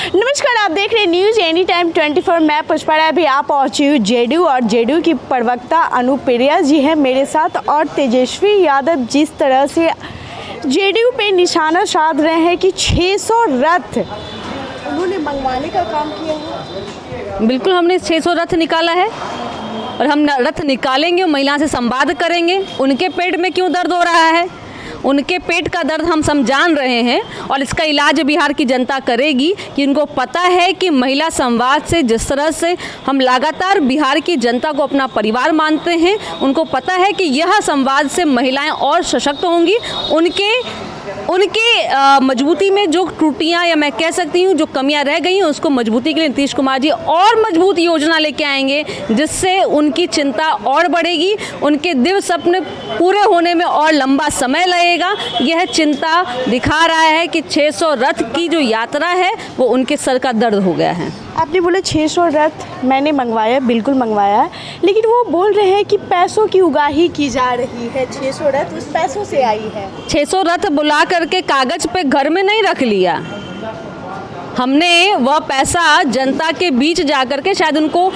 नमस्कार, आप देख रहे हैं न्यूज़ एनी टाइम 24। मैं पुष्पा राय। अभी आप पहुंची हूँ जेडीयू और जेडीयू की प्रवक्ता अनुप्रिया जी हैं मेरे साथ और तेजस्वी यादव जिस तरह से जेडीयू पे निशाना साध रहे हैं कि 600 रथ उन्होंने मंगवाने का काम किया है। बिल्कुल, हमने 600 रथ निकाला है और हम रथ निकालेंगे, महिला से संवाद करेंगे। उनके पेट में क्यों दर्द हो रहा है, उनके पेट का दर्द हम जान रहे हैं और इसका इलाज बिहार की जनता करेगी कि उनको पता है कि महिला संवाद से जिस तरह से हम लगातार बिहार की जनता को अपना परिवार मानते हैं, उनको पता है कि यह संवाद से महिलाएं और सशक्त होंगी। उनके मजबूती में जो त्रुटियां या मैं कह सकती हूँ जो कमियां रह गई हैं, उसको मजबूती के लिए नीतीश कुमार जी और मजबूत योजना लेके आएंगे, जिससे उनकी चिंता और बढ़ेगी, उनके दिव्य सपने पूरे होने में और लंबा समय लगेगा। यह चिंता दिखा रहा है कि 600 रथ की जो यात्रा है वो उनके सर का दर्द हो गया है। आपने बोला 600 रथ मैंने मंगवाया, बिल्कुल मंगवाया है, लेकिन वो बोल रहे हैं कि पैसों की उगाही की जा रही है। 600 रथ उस पैसों से आई है। 600 रथ बुला करके कागज पे घर में नहीं रख लिया, हमने वह पैसा जनता के बीच जाकर के, शायद उनको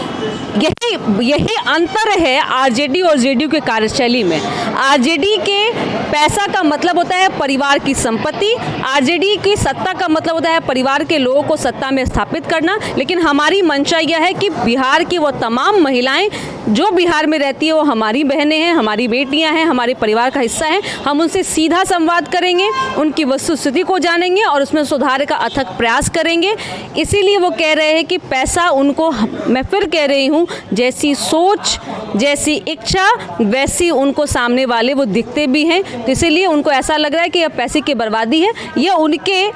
यही अंतर है आरजेडी और जेडीयू के कार्यशैली में। आरजेडी के पैसा का मतलब होता है परिवार की संपत्ति, आरजेडी की सत्ता का मतलब होता है परिवार के लोगों को सत्ता में स्थापित करना। लेकिन हमारी मंशा यह है कि बिहार की वो तमाम महिलाएं जो बिहार में रहती है वो हमारी बहनें हैं, हमारी बेटियां हैं, हमारे परिवार का हिस्सा हैं। हम उनसे सीधा संवाद करेंगे, उनकी वस्तुस्थिति को जानेंगे और उसमें सुधार का अथक प्रयास करेंगे। इसीलिए वो कह रहे हैं कि पैसा उनको, मैं फिर कह रही हूँ, जैसी सोच जैसी इच्छा वैसी उनको सामने वाले वो दिखते भी हैं। तो इसीलिए उनको ऐसा लग रहा है कि यह पैसे की बर्बादी है। यह उनके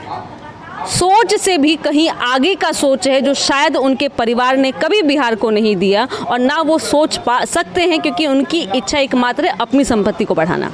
सोच से भी कहीं आगे का सोच है जो शायद उनके परिवार ने कभी बिहार को नहीं दिया और ना वो सोच पा सकते हैं, क्योंकि उनकी इच्छा एकमात्र है अपनी संपत्ति को बढ़ाना।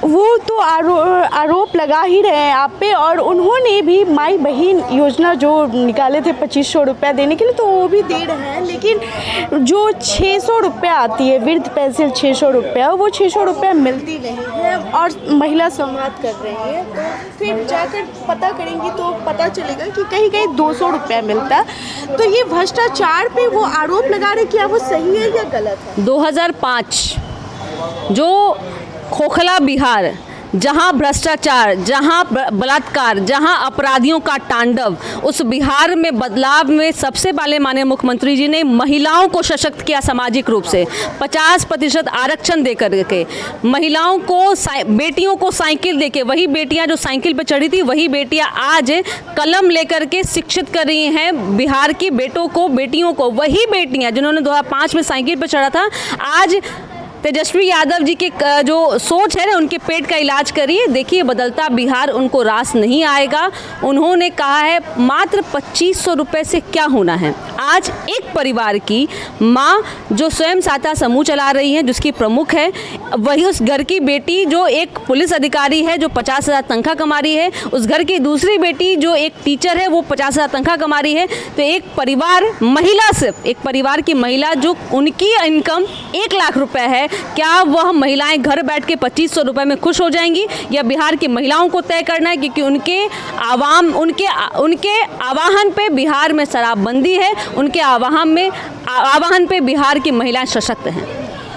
वो तो आरोप लगा ही रहे हैं आप पे, और उन्होंने भी माई बहन योजना जो निकाले थे 2500 रुपया देने के लिए, तो वो भी दे रहे हैं। लेकिन जो 600 रुपया आती है वृद्ध पेंशन 600 रुपया, वो 600 रुपया मिलती नहीं है और महिला संवाद कर रही है। तो फिर जाकर पता करेंगी तो पता चलेगा कि कहीं कहीं 200 रुपया मिलता है। तो ये भ्रष्टाचार पे वो आरोप लगा रहे, क्या वो सही है या गलत है? 2005 जो खोखला बिहार, जहां भ्रष्टाचार, जहां बलात्कार, जहां अपराधियों का तांडव, उस बिहार में बदलाव में सबसे पहले माननीय मुख्यमंत्री जी ने महिलाओं को सशक्त किया सामाजिक रूप से। 50% आरक्षण दे करके महिलाओं को, बेटियों को साइकिल देके, वही बेटियां जो साइकिल पे चढ़ी थी वही बेटियां आज कलम लेकर के शिक्षित कर रही हैं बिहार की बेटों को, बेटियों को। वही बेटियां जिन्होंने 2005 में साइकिल पे चढ़ा था, आज तेजस्वी यादव जी की जो सोच है ना, उनके पेट का इलाज करिए। देखिए, बदलता बिहार उनको रास नहीं आएगा। उन्होंने कहा है मात्र 2500 रुपये से क्या होना है। आज एक परिवार की माँ जो स्वयं सहायता समूह चला रही है, जिसकी प्रमुख है, वही उस घर की बेटी जो एक पुलिस अधिकारी है जो 50,000 तनख्वाह कमा रही है, उस घर की दूसरी बेटी जो एक टीचर है वो 50,000 तनख्वाह कमा रही है। तो एक परिवार, महिला, सिर्फ एक परिवार की महिला जो उनकी इनकम 1 लाख रुपए है, क्या वह महिलाएं घर बैठ के 2500 रुपये में खुश हो जाएंगी? या बिहार की महिलाओं को तय करना है, क्योंकि उनके आह्वान पे बिहार में शराबबंदी है, उनके आह्वान पे बिहार की महिलाएं सशक्त हैं।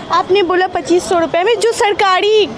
आपने बोला 2500 रुपये में जो सरकारी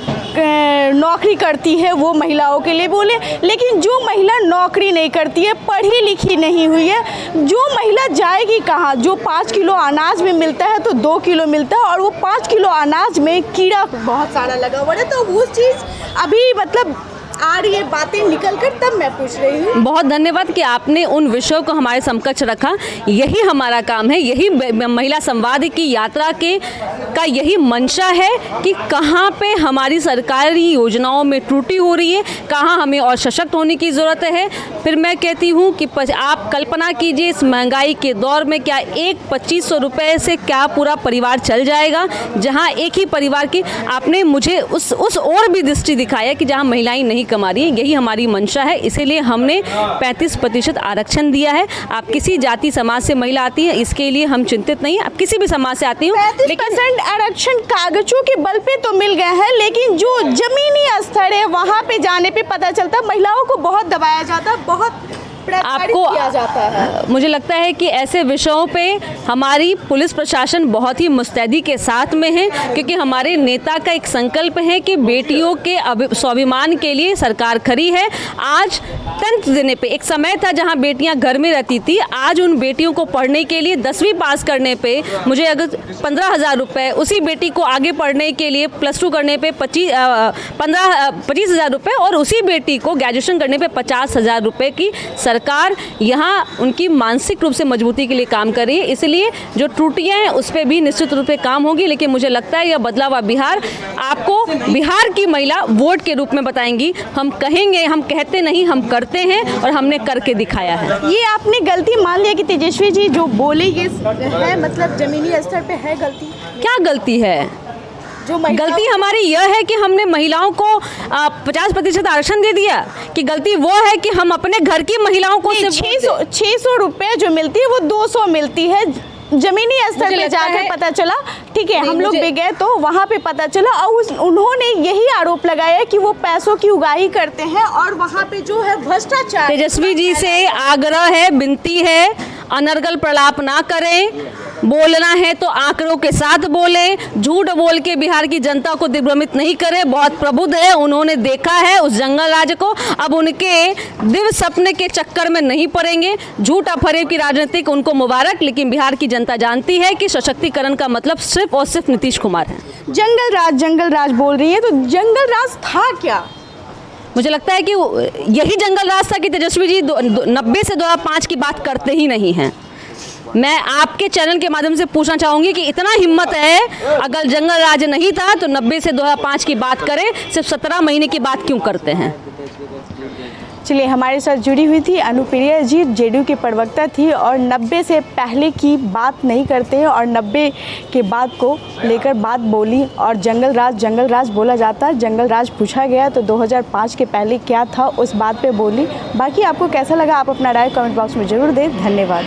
नौकरी करती है वो महिलाओं के लिए बोले, लेकिन जो महिला नौकरी नहीं करती है, पढ़ी लिखी नहीं हुई है, जो महिला जाएगी कहाँ? जो 5 किलो अनाज में मिलता है तो 2 किलो मिलता है, और वो 5 किलो अनाज में कीड़ा बहुत सारा लगा हुआ है। तो वो चीज़ अभी मतलब आ रही है बातें निकल कर, तब मैं पूछ रही हूँ। बहुत धन्यवाद कि आपने उन विषयों को हमारे समकक्ष रखा। यही हमारा काम है, यही महिला संवाद की यात्रा का यही मंशा है कि कहाँ पे हमारी सरकारी योजनाओं में त्रुटि हो रही है, कहाँ हमें और सशक्त होने की ज़रूरत है। फिर मैं कहती हूँ कि आप कल्पना कीजिए इस महंगाई के दौर में क्या एक 2500 रुपये से क्या पूरा परिवार चल जाएगा, जहाँ एक ही परिवार की, आपने मुझे उस और भी दृष्टि दिखाया कि जहाँ महिलाएं नहीं कमा रही है। यही हमारी मंशा है, इसीलिए हमने 35% आरक्षण दिया है। आप किसी जाति समाज से महिला आती है, इसके लिए हम चिंतित नहीं, आप किसी भी समाज से आती हूँ। 35% आरक्षण कागजों के बल पे तो मिल गया है, लेकिन जो जमीनी स्तर है वहाँ पे जाने पे पता चलता महिलाओं को बहुत दबाया जाता, बहुत प्रताड़ित किया जाता है। मुझे लगता है कि ऐसे विषयों पे हमारी पुलिस प्रशासन बहुत ही मुस्तैदी के साथ में है, क्योंकि हमारे नेता का एक संकल्प है कि बेटियों के स्वाभिमान के लिए सरकार खड़ी है। आज 10th देने पे, एक समय था जहां बेटियां घर में रहती थी, आज उन बेटियों को पढ़ने के लिए 10वीं पास करने पे मुझे अगर 15,000 रुपये, उसी बेटी को आगे पढ़ने के लिए +2 करने पे 25,000 रुपये, और उसी बेटी को ग्रेजुएशन करने पे 50,000 रुपये की सरकार यहाँ उनकी मानसिक रूप से मजबूती के लिए काम कर रही है। इसलिए जो त्रुटियां हैं उस पर भी निश्चित रूप से काम होगी, लेकिन मुझे लगता है यह बदला हुआ बिहार आपको बिहार की महिला वोट के रूप में बताएंगी। हम कहेंगे, हम कहते नहीं, हम करते हैं और हमने करके दिखाया है। ये आपने गलती मान लिया कि तेजस्वी जी जो बोले ये है, मतलब जमीनी स्तर पे है गलती? क्या गलती है? गलती हमारी यह है कि हमने महिलाओं को 50% आरक्षण दे दिया, कि गलती वो है कि हम अपने घर की महिलाओं को 600 रुपए जो मिलती है वो 200 मिलती है। जमीनी स्तर पे जाकर पता चला, ठीक है, हम लोग भी गए तो वहाँ पे पता चला, और उन्होंने यही आरोप लगाया कि वो पैसों की उगाही करते हैं और वहाँ पे जो है भ्रष्टाचार। तेजस्वी जी से आग्रह है, विनती है, अनर्गल प्रलाप ना करें, बोलना है तो आंकड़ों के साथ बोलें, झूठ बोल के बिहार की जनता को दिग्भ्रमित नहीं करें। बहुत प्रबुद्ध है, उन्होंने देखा है उस जंगल राज को, अब उनके दिव्य सपने के चक्कर में नहीं पड़ेंगे। झूठा फरेब की राजनीति उनको मुबारक, लेकिन बिहार की जनता जानती है कि सशक्तिकरण का मतलब सिर्फ और सिर्फ नीतीश कुमार है। जंगल राज बोल रही है, तो जंगल राज था क्या? मुझे लगता है कि यही जंगल राज था कि तेजस्वी जी 90 से 2005 की बात करते ही नहीं हैं। मैं आपके चैनल के माध्यम से पूछना चाहूँगी कि इतना हिम्मत है, अगर जंगल राज नहीं था तो 90 से 2005 की बात करें, सिर्फ 17 महीने की बात क्यों करते हैं? चलिए, हमारे साथ जुड़ी हुई थी अनुप्रिया जी, जेडीयू की प्रवक्ता थी, और 90 से पहले की बात नहीं करते हैं और 90 के बाद को लेकर बात बोली, और जंगल राज बोला जाता है। जंगल राज पूछा गया तो 2005 के पहले क्या था उस बात पे बोली। बाकी आपको कैसा लगा, आप अपना राय कमेंट बॉक्स में ज़रूर दें। धन्यवाद।